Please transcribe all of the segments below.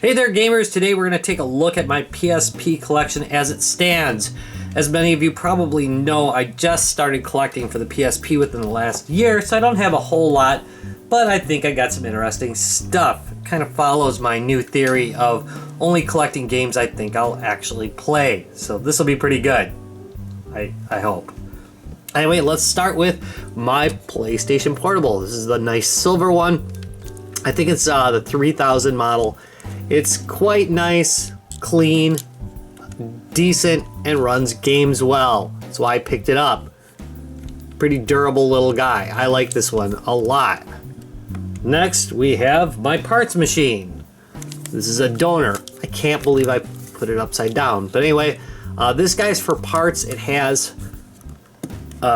Hey there gamers, today we're going to take a look at my PSP collection as it stands. As many of you probably know, I just started collecting for the PSP within the last year, so I don't have a whole lot, but I think I got some interesting stuff. It kind of follows my new theory of only collecting games I think I'll actually play, so this will be pretty good. I hope. Anyway, let's start with my PlayStation Portable. This is the nice silver one. I think it's the 3000 model. It's quite nice, clean, decent, and runs games well. That's why I picked it up. Pretty durable little guy. I like this one a lot. Next, we have my parts machine. This is a donor. I can't believe I put it upside down. But anyway, this guy's for parts. It has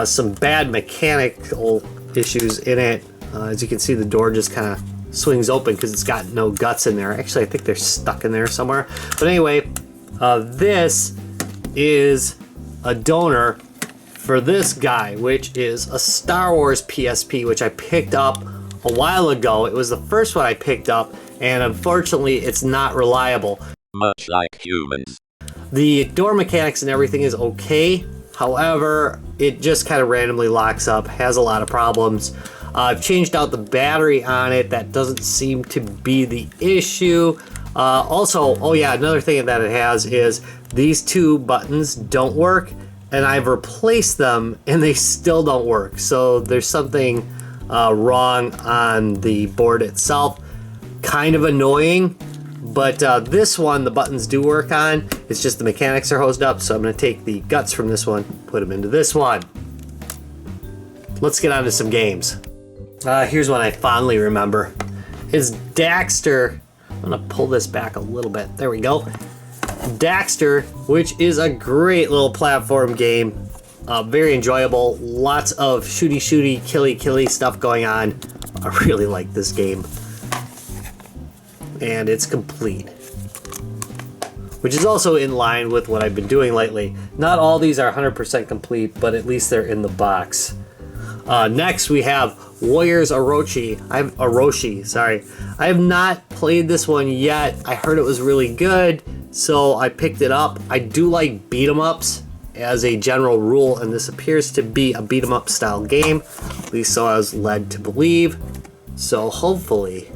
some bad mechanical issues in it. As you can see, the door just kind of swings open because it's got no guts in there. Actually, I think they're stuck in there somewhere. But anyway, this is a donor for this guy, which is a Star Wars PSP, which I picked up a while ago. It was the first one I picked up, and unfortunately, it's not reliable. Much like humans. The door mechanics and everything is okay. However, it just kind of randomly locks up, has a lot of problems. I've changed out the battery on it. That doesn't seem to be the issue. Also, oh yeah, another thing that it has is these two buttons don't work, and I've replaced them and they still don't work. So there's something wrong on the board itself. Kind of annoying, but this one the buttons do work on. It's just the mechanics are hosed up, so I'm going to take the guts from this one, put them into this one. Let's get on to some games. Here's one I fondly remember. It's Daxter. I'm gonna pull this back a little bit. There we go. Daxter, which is a great little platform game. Very enjoyable. Lots of shooty, killy stuff going on. I really like this game. And it's complete. Which is also in line with what I've been doing lately. Not all these are 100% complete, but at least they're in the box. Next we have Warriors Orochi. I have not played this one yet. I heard it was really good, so I picked it up. I do like beat 'em ups as a general rule, and this appears to be a beat 'em up style game. At least so I was led to believe. So hopefully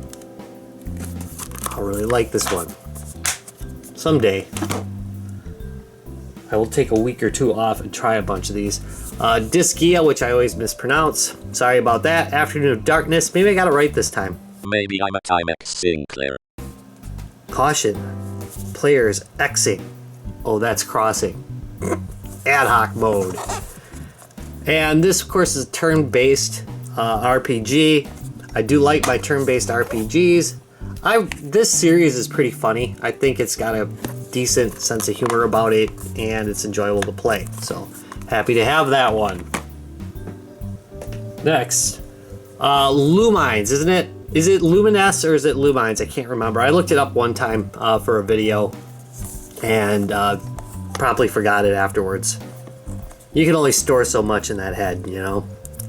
I'll really like this one. Someday I will take a week or two off and try a bunch of these. Diskia, which I always mispronounce. Sorry about that. Afternoon of Darkness. Maybe I got it right this time. Maybe I'm a Timex Sinclair. Caution. Players Xing. Oh, that's crossing. Ad hoc mode. And this, of course, is a turn-based RPG. I do like my turn-based RPGs. This series is pretty funny. I think it's got a decent sense of humor about it, and it's enjoyable to play. So, happy to have that one. Next, Lumines, isn't it? Is it Lumines or is it Lumines? I can't remember. I looked it up one time for a video and promptly forgot it afterwards. You can only store so much in that head, you know?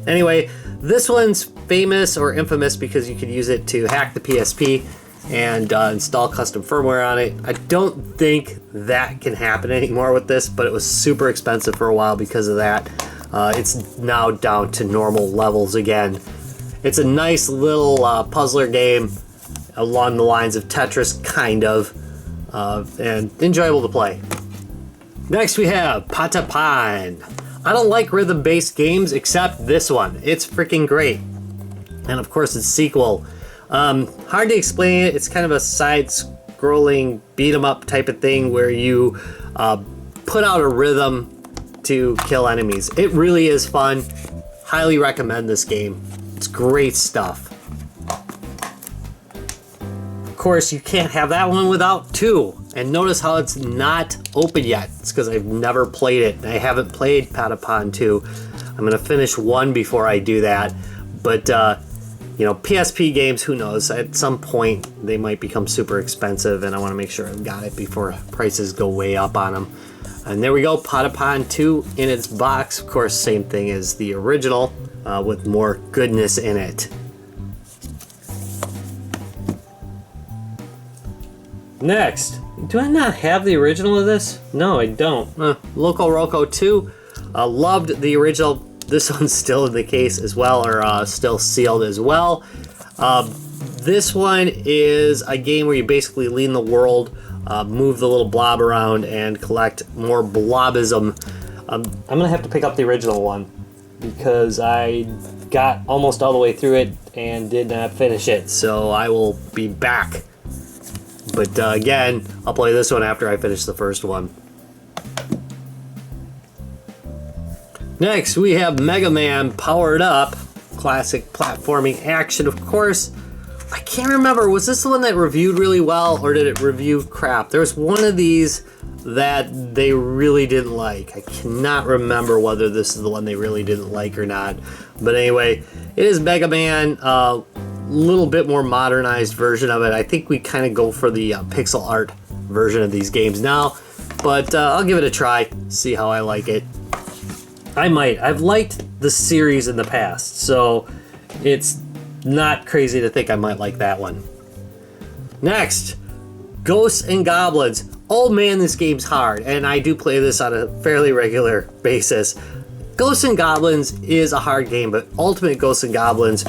Anyway, this one's famous or infamous because you could use it to hack the PSP and install custom firmware on it. I don't think that can happen anymore with this, but it was super expensive for a while because of that. It's now down to normal levels again. It's a nice little puzzler game along the lines of Tetris, kind of, and enjoyable to play. Next we have Patapon. I don't like rhythm-based games except this one. It's freaking great. And of course its sequel. Hard to explain it. It's kind of a side-scrolling beat-em-up type of thing where you put out a rhythm to kill enemies. It really is fun. Highly recommend this game. It's great stuff. Of course, you can't have that one without 2. And notice how it's not open yet. It's because I've never played it. I haven't played Patapon 2. I'm going to finish 1 before I do that. But You know, PSP games, who knows? At some point, they might become super expensive, and I want to make sure I've got it before prices go way up on them. And there we go, Patapon 2 in its box. Of course, same thing as the original, with more goodness in it. Next, do I not have the original of this? No, I don't. Loco Roco 2, loved the original. This one's still in the case as well, or still sealed as well. This one is a game where you basically lean the world, move the little blob around, and collect more blobism. I'm gonna have to pick up the original one because I got almost all the way through it and did not finish it, so I will be back. But again, I'll play this one after I finish the first one. Next, we have Mega Man Powered Up. Classic platforming action, of course. I can't remember, was this the one that reviewed really well, or did it review crap? There was one of these that they really didn't like. I cannot remember whether this is the one they really didn't like or not. But anyway, it is Mega Man, little bit more modernized version of it. I think we kind of go for the pixel art version of these games now, but I'll give it a try, see how I like it. I might. I've liked the series in the past, so it's not crazy to think I might like that one. Next, Ghosts and Goblins. Oh man, this game's hard, and I do play this on a fairly regular basis. Ghosts and Goblins is a hard game, but Ultimate Ghosts and Goblins,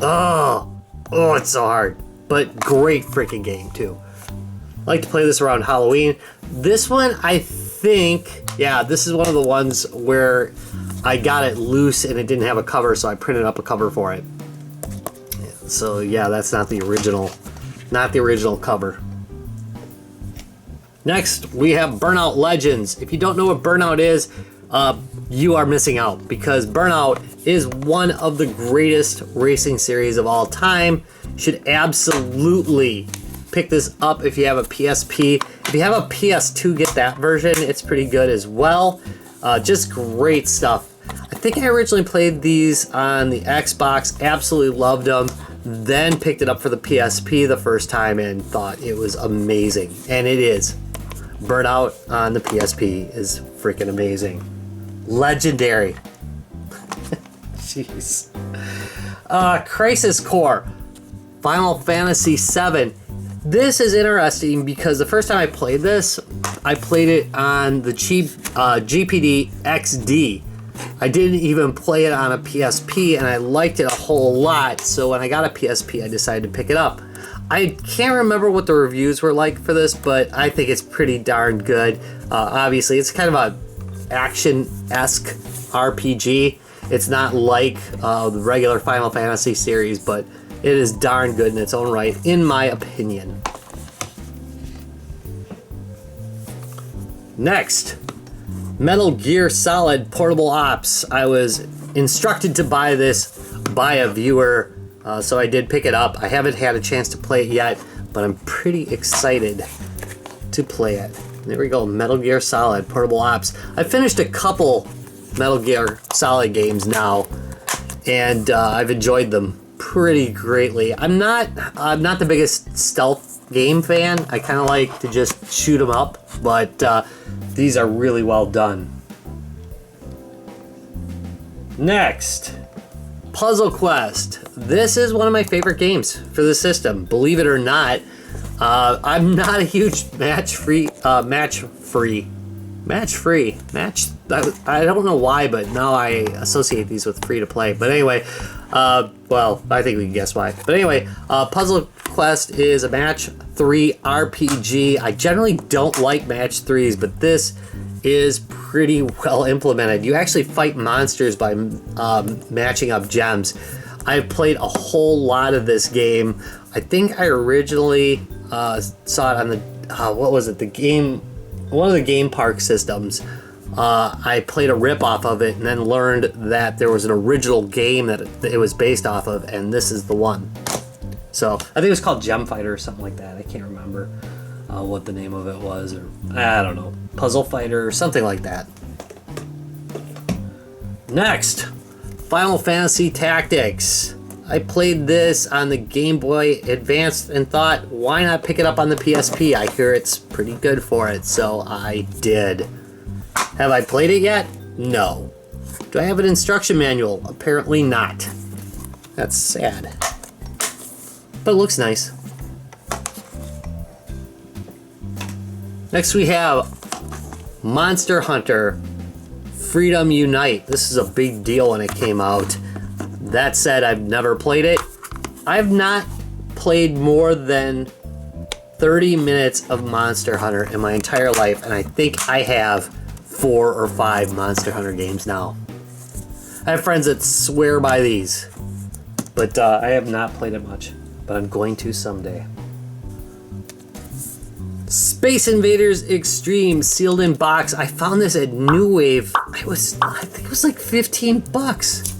oh, it's so hard. But great freaking game, too. I like to play this around Halloween. This one, I think, yeah, this is one of the ones where I got it loose and it didn't have a cover, so I printed up a cover for it. So yeah, that's not the original cover. Next, we have Burnout Legends. If you don't know what Burnout is, you are missing out, because Burnout is one of the greatest racing series of all time. You should absolutely pick this up if you have a PSP. If you have a PS2, get that version. It's pretty good as well. Just great stuff. I think I originally played these on the Xbox, absolutely loved them, then picked it up for the PSP the first time and thought it was amazing. And it is. Burnout on the PSP is freaking amazing. Legendary. Jeez. Crisis Core. Final Fantasy VII. This is interesting because the first time I played this, I played it on the cheap GPD XD. I didn't even play it on a PSP, and I liked it a whole lot, so when I got a PSP, I decided to pick it up. I can't remember what the reviews were like for this, but I think it's pretty darn good. Obviously, it's kind of a action-esque RPG. It's not like the regular Final Fantasy series, but it is darn good in its own right, in my opinion. Next, Metal Gear Solid Portable Ops. I was instructed to buy this by a viewer, so I did pick it up. I haven't had a chance to play it yet, but I'm pretty excited to play it. There we go, Metal Gear Solid Portable Ops. I finished a couple Metal Gear Solid games now, and I've enjoyed them pretty greatly. I'm not the biggest stealth game fan. I kind of like to just shoot them up, but these are really well done. Next, Puzzle Quest. This is one of my favorite games for the system, believe it or not. I'm not a huge match free. I don't know why, but now I associate these with free to play. But anyway, well, I think we can guess why. But anyway, Puzzle Quest is a match 3 RPG. I generally don't like match 3s, but this is pretty well implemented. You actually fight monsters by matching up gems. I've played a whole lot of this game. I think I originally saw it on the what was it? One of the game park systems. I played a rip-off of it and then learned that there was an original game that it was based off of, and this is the one. So I think it was called Gem Fighter or something like that. I can't remember what the name of it was, or I don't know, Puzzle Fighter or something like that. Next, Final Fantasy Tactics. I played this on the Game Boy Advance and thought, why not pick it up on the PSP? I hear it's pretty good for it, so I did. Have I played it yet? No. Do I have an instruction manual? Apparently not. That's sad. But it looks nice. Next we have Monster Hunter Freedom Unite. This is a big deal when it came out. That said, I've never played it. I've not played more than 30 minutes of Monster Hunter in my entire life, and I think I have 4 or 5 Monster Hunter games now. I have friends that swear by these, but I have not played it much, but I'm going to someday. Space Invaders Extreme sealed in box. I found this at New Wave. I think it was like 15 bucks.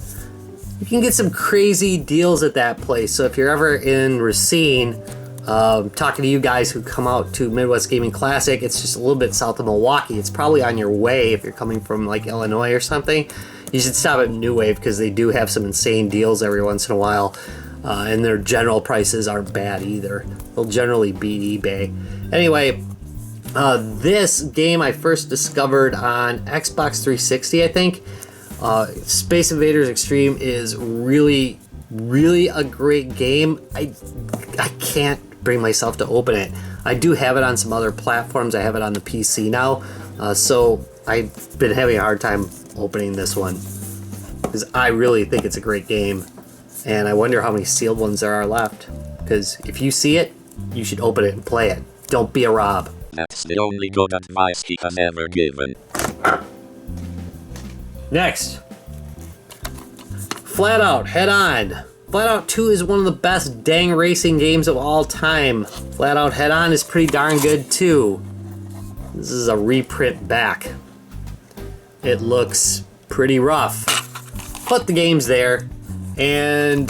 You can get some crazy deals at that place. So if you're ever in Racine, talking to you guys who come out to Midwest Gaming Classic, it's just a little bit south of Milwaukee. It's probably on your way if you're coming from like Illinois or something. You should stop at New Wave because they do have some insane deals every once in a while. And their general prices aren't bad either. They'll generally beat eBay. Anyway, this game I first discovered on Xbox 360, I think. Space Invaders Extreme is really, really a great game. I can't bring myself to open it. I do have it on some other platforms. I have it on the PC now. So I've been having a hard time opening this one because I really think it's a great game. And I wonder how many sealed ones there are left. Because if you see it, you should open it and play it. Don't be a Rob. That's the only good advice he has ever given. Next. Flat Out, Head On. Flat Out 2 is one of the best dang racing games of all time. Flat Out Head On is pretty darn good too. This is a reprint back. It looks pretty rough, but the game's there. And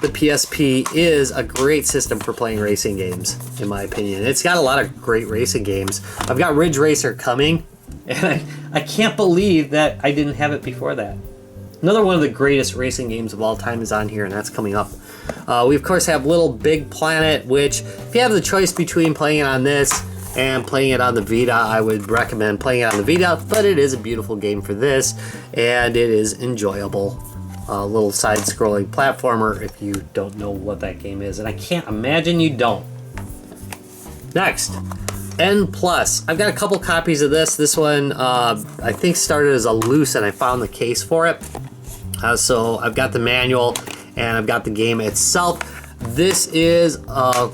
the PSP is a great system for playing racing games, in my opinion. It's got a lot of great racing games. I've got Ridge Racer coming, and I can't believe that I didn't have it before that. Another one of the greatest racing games of all time is on here, and that's coming up. We, of course, have Little Big Planet, which, if you have the choice between playing it on this and playing it on the Vita, I would recommend playing it on the Vita, but it is a beautiful game for this, and it is enjoyable. A little side-scrolling platformer if you don't know what that game is, and I can't imagine you don't. Next, N+. I've got a couple copies of this. This one I think started as a loose, and I found the case for it. So I've got the manual, and I've got the game itself. This is a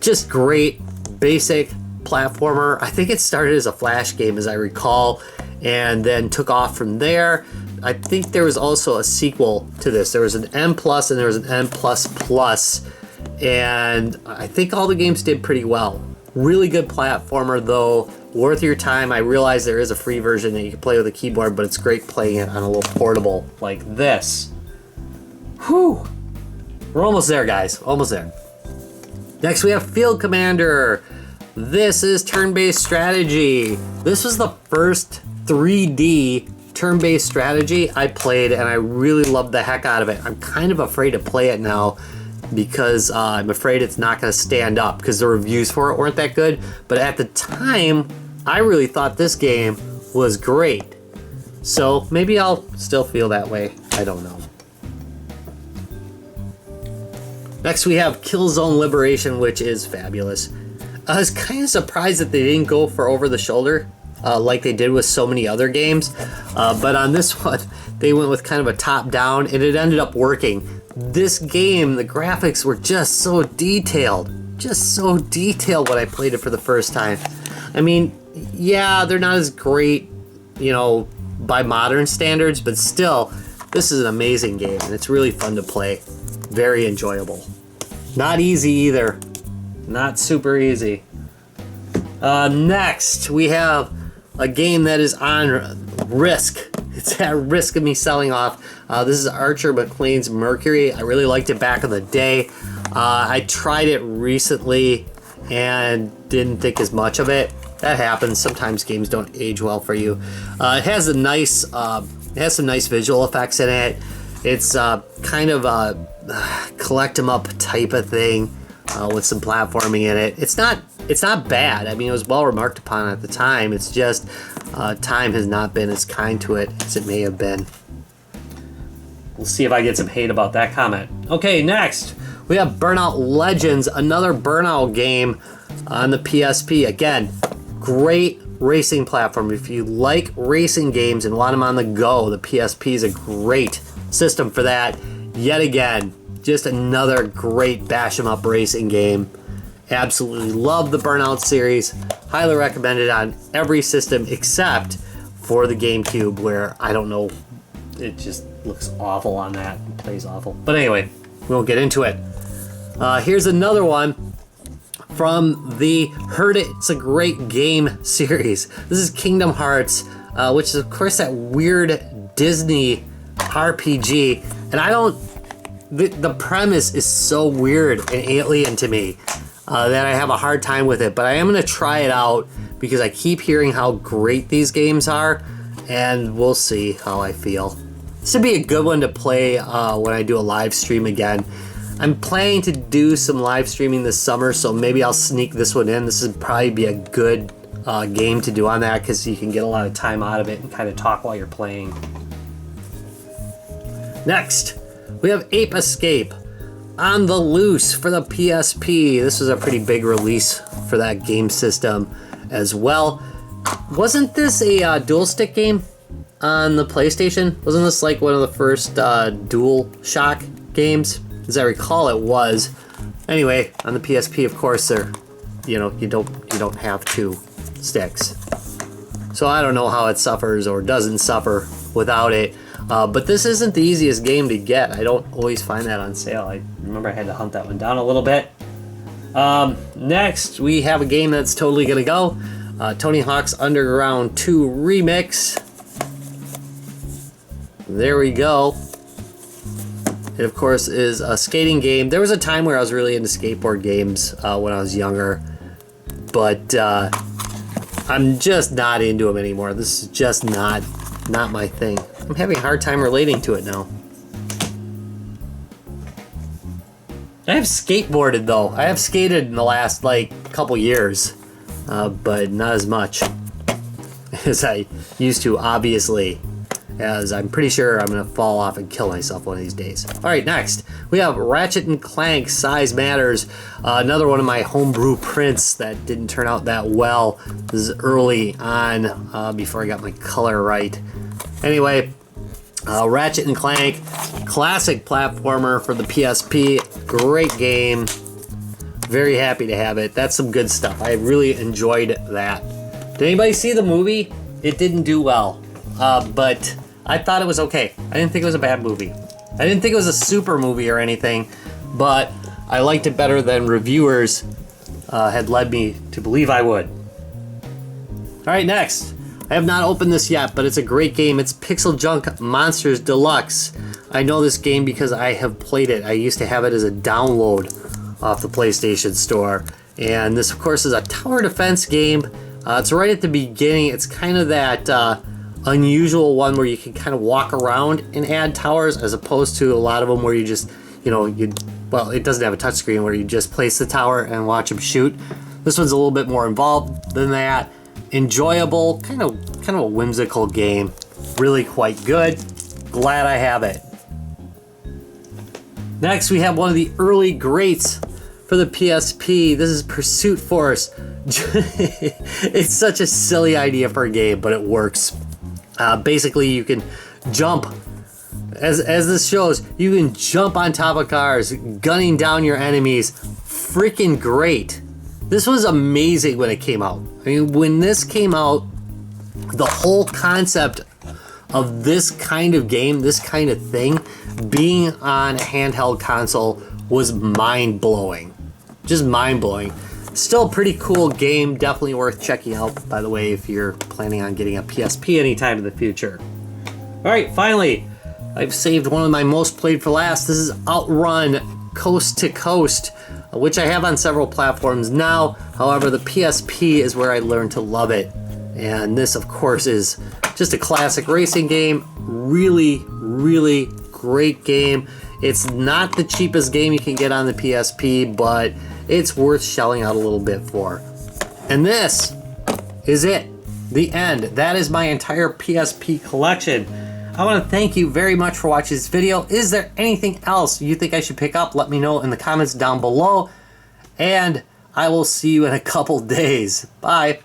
just great basic platformer. I think it started as a Flash game, as I recall, and then took off from there. I think there was also a sequel to this. There was an N+, and there was an N++, and I think all the games did pretty well. Really good platformer, though. Worth your time. I realize there is a free version that you can play with a keyboard, but it's great playing it on a little portable like this. Whew. We're almost there, guys. Almost there. Next, we have Field Commander. This is turn-based strategy. This was the first 3D turn-based strategy I played, and I really loved the heck out of it. I'm kind of afraid to play it now because I'm afraid it's not going to stand up because the reviews for it weren't that good. But at the time, I really thought this game was great. So maybe I'll still feel that way. I don't know. Next, we have Killzone Liberation, which is fabulous. I was kind of surprised that they didn't go for over-the-shoulder like they did with so many other games. But on this one, they went with kind of a top-down, and it ended up working. This game, the graphics were just so detailed. Just so detailed when I played it for the first time. I mean, yeah, they're not as great, you know, by modern standards, but still, this is an amazing game, and it's really fun to play. Very enjoyable. Not easy either. Not super easy. Next, we have a game that is on risk. It's at risk of me selling off. This is Archer McLean's Mercury. I really liked it back in the day. I tried it recently and didn't think as much of it. That happens. Sometimes games don't age well for you. It has some nice visual effects in it. It's kind of a collect 'em up type of thing with some platforming in it. It's not bad. I mean, it was well remarked upon at the time. It's just time has not been as kind to it as it may have been. We'll see if I get some hate about that comment. Okay, next we have Burnout Legends, another Burnout game on the PSP. Again, great racing platform. If you like racing games and want them on the go, the PSP is a great system for that. Yet again, just another great bash 'em up racing game. Absolutely love the Burnout series. Highly recommend it on every system except for the GameCube, where I don't know, it just looks awful on that. It plays awful. But anyway, we won't get into it. Here's another one from the Heard It's a Great Game series. This is Kingdom Hearts, which is of course that weird Disney RPG. And the premise is so weird and alien to me that I have a hard time with it. But I am going to try it out because I keep hearing how great these games are, and we'll see how I feel. This would be a good one to play when I do a live stream again. I'm planning to do some live streaming this summer, so maybe I'll sneak this one in. This would probably be a good game to do on that because you can get a lot of time out of it and kind of talk while you're playing. Next, we have Ape Escape on the Loose for the PSP. This was a pretty big release for that game system as well. Wasn't this a dual stick game on the PlayStation? Wasn't this like one of the first Dual Shock games? As I recall, it was. Anyway, on the PSP, of course, you don't have two sticks. So I don't know how it suffers or doesn't suffer without it. But this isn't the easiest game to get. I don't always find that on sale. I remember I had to hunt that one down a little bit. Next, we have a game that's totally gonna go. Tony Hawk's Underground 2 Remix. There we go. It, of course, is a skating game. There was a time where I was really into skateboard games when I was younger, but I'm just not into them anymore. This is just not my thing. I'm having a hard time relating to it now. I have skateboarded, though. I have skated in the last, couple years, but not as much as I used to, obviously, as I'm pretty sure I'm going to fall off and kill myself one of these days. All right, next, we have Ratchet & Clank Size Matters, another one of my homebrew prints that didn't turn out that well. This is early on, before I got my color right. Anyway, Ratchet & Clank, classic platformer for the PSP, great game. Very happy to have it. That's some good stuff. I really enjoyed that. Did anybody see the movie? It didn't do well, but I thought it was okay. I didn't think it was a bad movie. I didn't think it was a super movie or anything, but I liked it better than reviewers had led me to believe I would. All right, next. I have not opened this yet, but it's a great game. It's Pixel Junk Monsters Deluxe. I know this game because I have played it. I used to have it as a download off the PlayStation Store. And this, of course, is a tower defense game. It's right at the beginning. It's kind of that unusual one where you can kind of walk around and add towers, as opposed to a lot of them where you just, well, it doesn't have a touchscreen where you just place the tower and watch them shoot. This one's a little bit more involved than that. Enjoyable, kind of a whimsical game. Really quite good. Glad I have it. Next, we have one of the early greats for the PSP. This is Pursuit Force. It's such a silly idea for a game, but it works. Basically, you can jump. As this shows, you can jump on top of cars, gunning down your enemies. Freaking great. This was amazing when it came out. I mean, when this came out, the whole concept of this kind of game, this kind of thing, being on a handheld console was mind-blowing. Just mind-blowing. Still a pretty cool game, definitely worth checking out, by the way, if you're planning on getting a PSP anytime in the future. Alright, finally, I've saved one of my most played for last. This is Outrun Coast to Coast, which I have on several platforms now. However, the PSP is where I learned to love it. And this, of course, is just a classic racing game. Really, really great game. It's not the cheapest game you can get on the PSP, but it's worth shelling out a little bit for. And this is it. The end. That is my entire PSP collection. I want to thank you very much for watching this video. Is there anything else you think I should pick up? Let me know in the comments down below. And I will see you in a couple days. Bye.